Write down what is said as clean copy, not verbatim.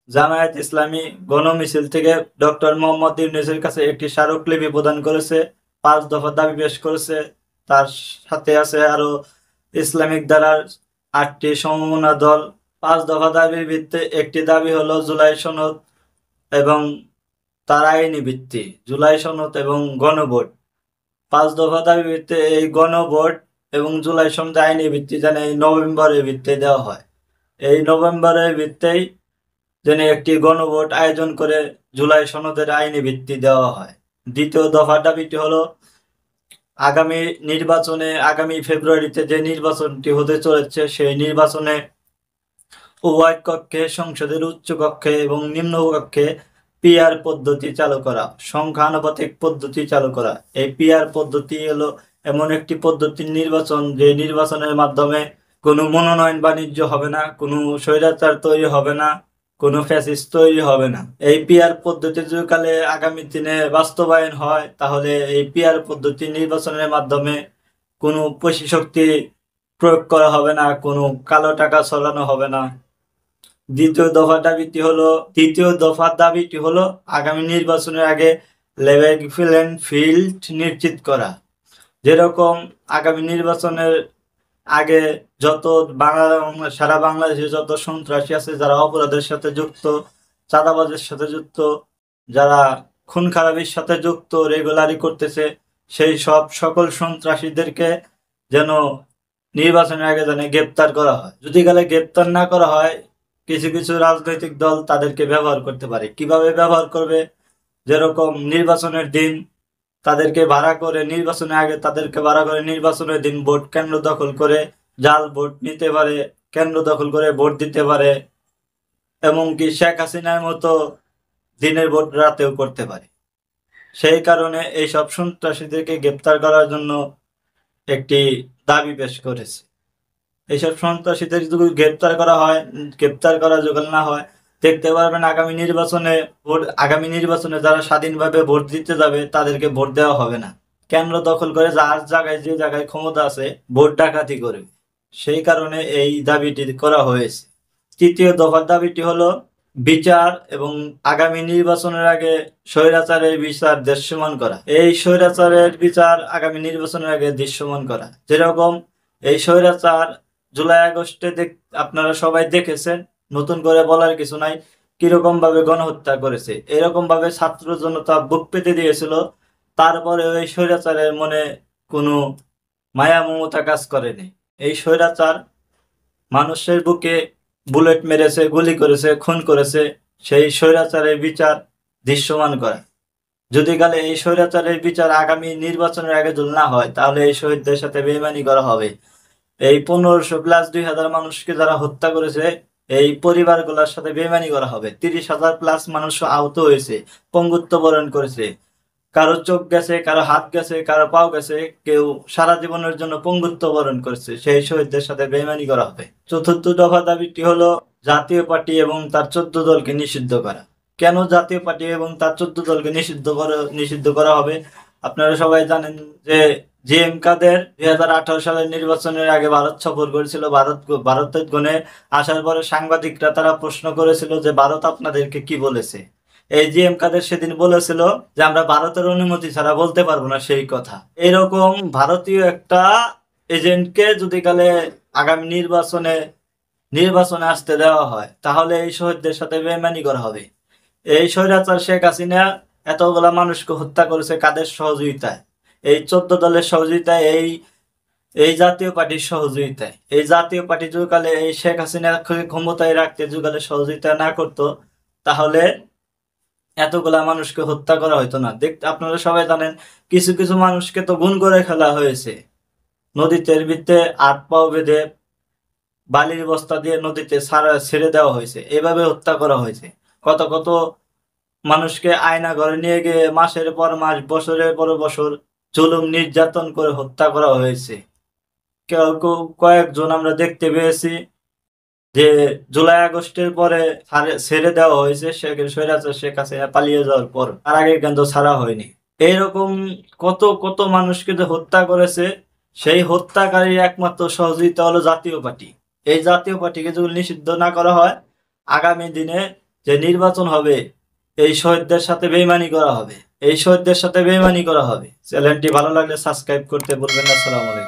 জামায়াত ইসলামী গণমিছিল থেকে ডক্টর মোহাম্মদ ইউনূসের কাছে একটি স্মারকলিপি প্রদান করেছে, 5 দফা দাবি পেশ করেছে। তার সাথে আছে আরো ইসলামিক ধারার 8টি সমমনা দল। 5 দফা দাবির ভিত্তিতে একটি দাবি হলো জুলাই সনদ এবং তার আইনি ভিত্তি, জুলাই সনদ এবং গণভোট। 5 দফা দাবির ভিত্তিতে এই গণভোট এবং জুলাই সনদ আইনি ভিত্তি যেন এই নভেম্বরের ভিত্তিতে দেওয়া হয়। এই নভেম্বরের ভিত্তিতেই যেন একটি গণভোট আয়োজন করে জুলাই সনদের আইনি ভিত্তি দেওয়া হয়। দ্বিতীয় দফা দাবিটি হলো আগামী ফেব্রুয়ারিতে যে নির্বাচনটি হতে চলেছে সেই নির্বাচনে উভয় কক্ষে, সংসদের উচ্চ কক্ষে এবং নিম্ন কক্ষে পিআর পদ্ধতি চালু করা, সংখ্যানুপাতিক পদ্ধতি চালু করা। এই পিআর পদ্ধতি হলো এমন একটি পদ্ধতির নির্বাচন যে নির্বাচনের মাধ্যমে কোনো মনোনয়ন বাণিজ্য হবে না, কোনো স্বৈরাচার তৈরি হবে না, কোনো ফ্যাসিস্ট তৈরি হবে না। এই পিআর পদ্ধতি যদি কালে আগামী দিনে বাস্তবায়ন হয় তাহলে এই পিআর পদ্ধতি নির্বাচনের মাধ্যমে কোনো পেশি শক্তি প্রয়োগ করা হবে না, কোনো কালো টাকা ছড়ানো হবে না। দ্বিতীয় দফার দাবিটি হলো আগামী নির্বাচনের আগে লেভেল ফিল্ড নিশ্চিত করা। যেরকম আগামী নির্বাচনের আগে সারা বাংলাদেশে যত সন্ত্রাসী আছে, যারা অপরাধের সাথে যুক্ত, চাঁদাবাজের সাথে যুক্ত, যারা খুন খারাপির সাথে যুক্ত, রেগুলারি করতেছে, সেই সকল সন্ত্রাসীদেরকে যেন নির্বাচনের আগে যেন গ্রেপ্তার করা হয়। যদি গেলে গ্রেপ্তার না করা হয়, কিছু কিছু রাজনৈতিক দল তাদেরকে ব্যবহার করতে পারে। কিভাবে ব্যবহার করবে? যেরকম নির্বাচনের দিন তাদেরকে ভাড়া করে, নির্বাচনের আগে তাদেরকে ভাড়া করে নির্বাচনের দিন ভোট কেন্দ্র দখল করে জাল ভোট নিতে পারে, কেন্দ্র দখল করে ভোট দিতে পারে, এমনকি শেখ হাসিনার মতো দিনের ভোট রাতেও করতে পারে। সেই কারণে এইসব সন্ত্রাসীদেরকে গ্রেপ্তার করার জন্য একটি দাবি পেশ করেছে। এইসব সন্ত্রাসীদের যদি গ্রেপ্তার করা যোগ্য না হয়, দেখতে পারবেন আগামী নির্বাচনে যারা স্বাধীনভাবে ভোট দিতে যাবে তাদেরকে ভোট দেওয়া হবে না। কেন্দ্র দখল করে যে জায়গায় ক্ষমতা আছে ভোট ডাকাতি করবে। সেই কারণে এই দাবিটি করা হয়েছে। তৃতীয় দফার দাবিটি হলো বিচার এবং আগামী নির্বাচনের আগে স্বৈরাচারের বিচার দৃশ্যমান করা। এই স্বৈরাচারের বিচার আগামী নির্বাচনের আগে দৃশ্যমান করা। যেরকম এই স্বৈরাচার জুলাই আগস্টে আপনারা সবাই দেখেছেন, নতুন করে বলার কিছু নাই, কিরকম ভাবে গণহত্যা করেছে। এরকম ভাবে ছাত্র জনতা বুক পেতে দিয়েছিল, তারপরে ওই স্বৈরাচারের মনে কোনো মায়া মমতা কাজ করেনি। এই স্বৈরাচার মানুষের বুকে বুলেট মেরেছে, গুলি করেছে, খুন করেছে। সেই স্বৈরাচারের বিচার দৃশ্যমান করা। যদি কালে এই স্বৈরাচারের বিচার আগামী নির্বাচনের আগে যদি না হয় তাহলে এই শহীদদের সাথে বেইমানি করা হবে। এই 1500 প্লাস 2000 মানুষকে যারা হত্যা করেছে এই পরিবারগুলোর সাথে বেইমানি করা হবে। 30,000 প্লাস মানুষ আহত হয়েছে, পঙ্গুত্ব বরণ করেছে, কারো চোখ গেছে, কারো হাত গেছে, কারো পাও গেছে, কেউ সারা জীবনের জন্য পঙ্গুত্ব বরণ করেছে। সেই শহীদদের সাথে বেইমানি করা হবে। চতুর্থ দফা দাবিটি হলো জাতীয় পার্টি এবং তার 14 দলকে নিষিদ্ধ করা। কেন জাতীয় পার্টি এবং তার 14 দলকে নিষিদ্ধ করা হবে? আপনারা সবাই জানেন যে জিএম কাদের 2018 সালের নির্বাচনের আগে ভারত সফর করেছিল। ভারতের গণে আসার পরে সাংবাদিকরা তারা প্রশ্ন করেছিল যে ভারত আপনাদেরকে কি বলেছে। এই জিএম কাদের সেদিন বলেছিল যে আমরা ভারতের অনুমতি ছাড়া বলতে পারবো না সেই কথা। এরকম ভারতীয় একটা এজেন্টকে যদি কালে আগামী নির্বাচনে আসতে দেওয়া হয় তাহলে এই শহীদদের সাথে বেইমানি করা হবে। এই স্বৈরাচার শেখ হাসিনা এতগুলা মানুষকে হত্যা করেছে কাদের সহযোগিতায়? এই 14 দলের সহযোগিতায়, এই জাতীয় পার্টির সহযোগিতায়। এই জাতীয় পার্টি যুগকালে এই শেখ হাসিনা ক্ষমতায় রাখতে যুগকালে সহযোগিতা না করত তাহলে এতগুলা মানুষকে হত্যা করা হইতো না। আপনারা সবাই জানেন কিছু কিছু মানুষকে তো গুম করে ফেলা হয়েছে। নদীতে ভিতরে 8 পাও বেঁধে বালির বস্তা দিয়ে নদীতে ছেড়ে দেওয়া হয়েছে, এভাবে হত্যা করা হয়েছে। কত কত মানুষকে আয়না ঘরে নিয়ে গিয়ে মাসের পর মাস, বছরের পর বছর জুলুম নির্যাতন করে হত্যা করা হয়েছে। কয়েকজন আমরা দেখতে পেয়েছি যে জুলাই আগস্টের পরে ছেড়ে দেওয়া হয়েছে স্বৈরাচার শেখ হাসিনা পালিয়ে যাওয়ার পর, তার আগে কিন্তু ছাড়া হয়নি। এইরকম কত কত মানুষকে যে হত্যা করেছে, সেই হত্যাকারীর একমাত্র সহযোগিতা হলো জাতীয় পার্টি। এই জাতীয় পার্টিকে যদি নিষিদ্ধ না করা হয় আগামী দিনে যে নির্বাচন হবে এই শহীদদের সাথে বেইমানি করা হবে, এই শহীদদের সাথে বেইমানি করা হবে। চ্যানেলটি ভালো লাগলে সাবস্ক্রাইব করতে ভুলবেন না। আসসালামু আলাইকুম।